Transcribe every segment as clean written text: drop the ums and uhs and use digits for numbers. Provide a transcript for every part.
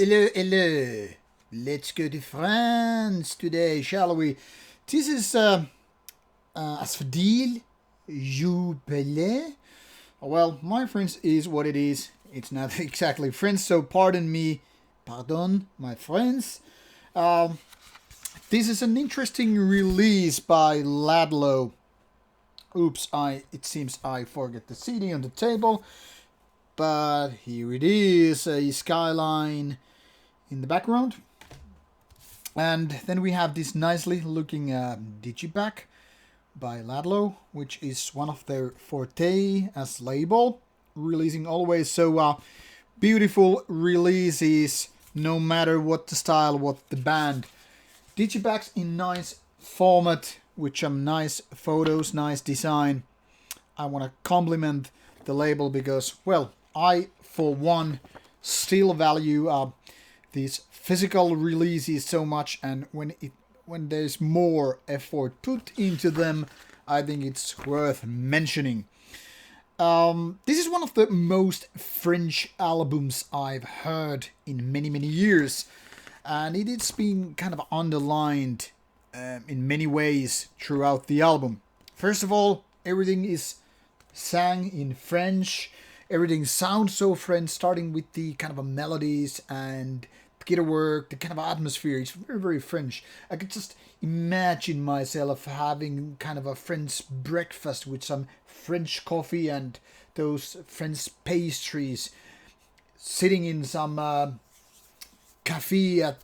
Hello, hello. Let's go to France today, shall we? This is Asphodèle, Jour Pâles. Well, my French is what it is. It's not exactly French, so pardon me. Pardon, my friends. This is an interesting release by Ladlow. Oops, it seems I forget the CD on the table. But here it is, a skyline in the background. And then we have this nicely looking digipack by Ladlow, which is one of their forte as label, releasing always so beautiful releases, no matter what the style, what the band. Digipacks in nice format, with some nice photos, nice design. I want to compliment the label because, well, I, for one, still value these physical releases so much, and when there's more effort put into them, I think it's worth mentioning. This is one of the most French albums I've heard in many, many years, and it's been kind of underlined in many ways throughout the album. First of all, everything is sang in French. Everything sounds so French, starting with the kind of melodies and the guitar work, the kind of atmosphere. It's very, very French. I could just imagine myself having kind of a French breakfast with some French coffee and those French pastries, sitting in some cafe at,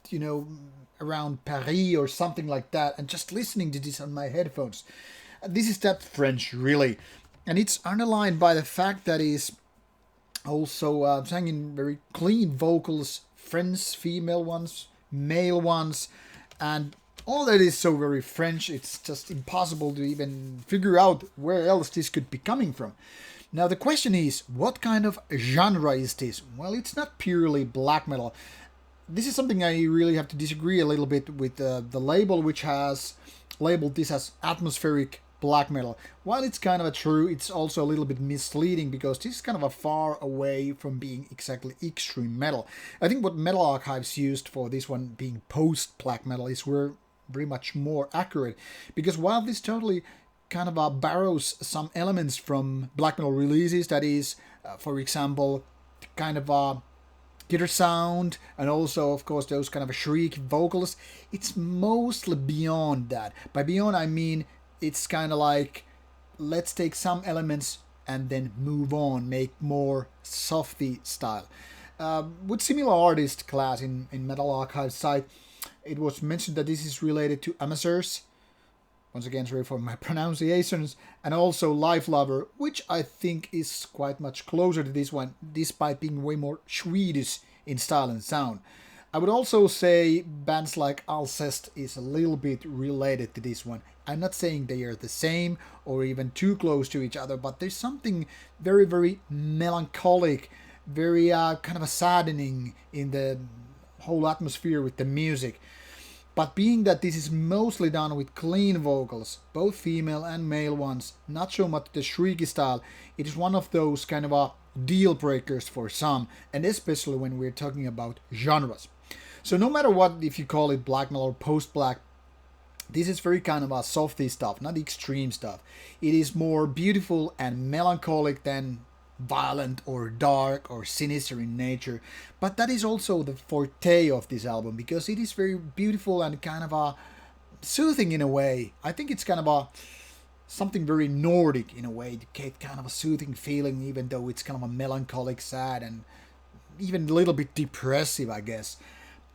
around Paris or something like that, and just listening to this on my headphones. This is that French, really. And it's underlined by the fact that it's also sang in very clean vocals, French female ones, male ones, and all that is so very French, it's just impossible to even figure out where else this could be coming from. Now the question is, what kind of genre is this? Well, it's not purely black metal. This is something I really have to disagree a little bit with the label, which has labeled this as atmospheric black metal. While it's kind of true, it's also a little bit misleading because this is kind of a far away from being exactly extreme metal. I think what Metal Archives used for this one being post black metal is very much more accurate, because while this totally kind of borrows some elements from black metal releases, that is, for example, kind of guitar sound, and also, of course, those kind of shriek vocals, it's mostly beyond that. By beyond, I mean it's kind of like, let's take some elements and then move on, make more softy style. With similar artist class in Metal Archive's site, it was mentioned that this is related to Amesoeurs, once again sorry for my pronunciations, and also Lifelover, which I think is quite much closer to this one, despite being way more Swedish in style and sound. I would also say bands like Alcest is a little bit related to this one. I'm not saying they are the same or even too close to each other, but there's something very, very melancholic, very kind of saddening in the whole atmosphere with the music. But being that this is mostly done with clean vocals, both female and male ones, not so much the shrieky style, it is one of those kind of deal breakers for some, and especially when we're talking about genres. So no matter what, if you call it black metal or post-black, this is very kind of a softy stuff, not extreme stuff. It is more beautiful and melancholic than violent or dark or sinister in nature. But that is also the forte of this album, because it is very beautiful and kind of soothing in a way. I think it's kind of something very Nordic in a way, to get kind of a soothing feeling, even though it's kind of a melancholic, sad, and even a little bit depressive, I guess.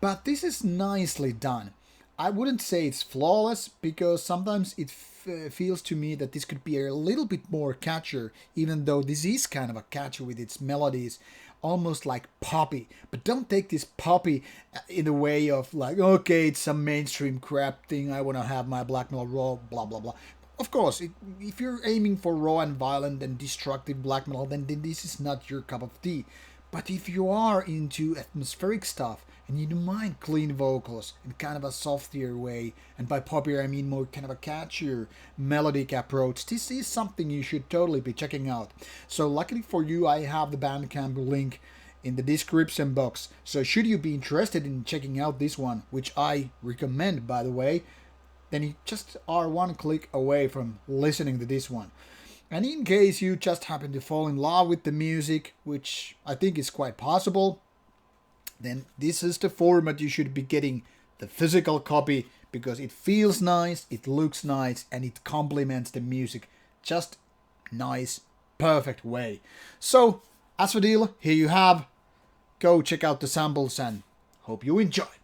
But this is nicely done. I wouldn't say it's flawless, because sometimes it feels to me that this could be a little bit more catchier, even though this is kind of a catchy with its melodies, almost like poppy. But don't take this poppy in the way of like, okay, it's some mainstream crap thing, I want to have my black metal raw, blah blah blah. Of course, if you're aiming for raw and violent and destructive black metal, then this is not your cup of tea. But if you are into atmospheric stuff, and you don't mind clean vocals in kind of a softer way, and by popular I mean more kind of a catchier melodic approach, this is something you should totally be checking out. So luckily for you, I have the Bandcamp link in the description box. So should you be interested in checking out this one, which I recommend by the way, then you just are one click away from listening to this one. And in case you just happen to fall in love with the music, which I think is quite possible, then this is the format you should be getting, the physical copy, because it feels nice, it looks nice, and it complements the music just nice, perfect way. So, Asphodèle, here you have. Go check out the samples and hope you enjoy.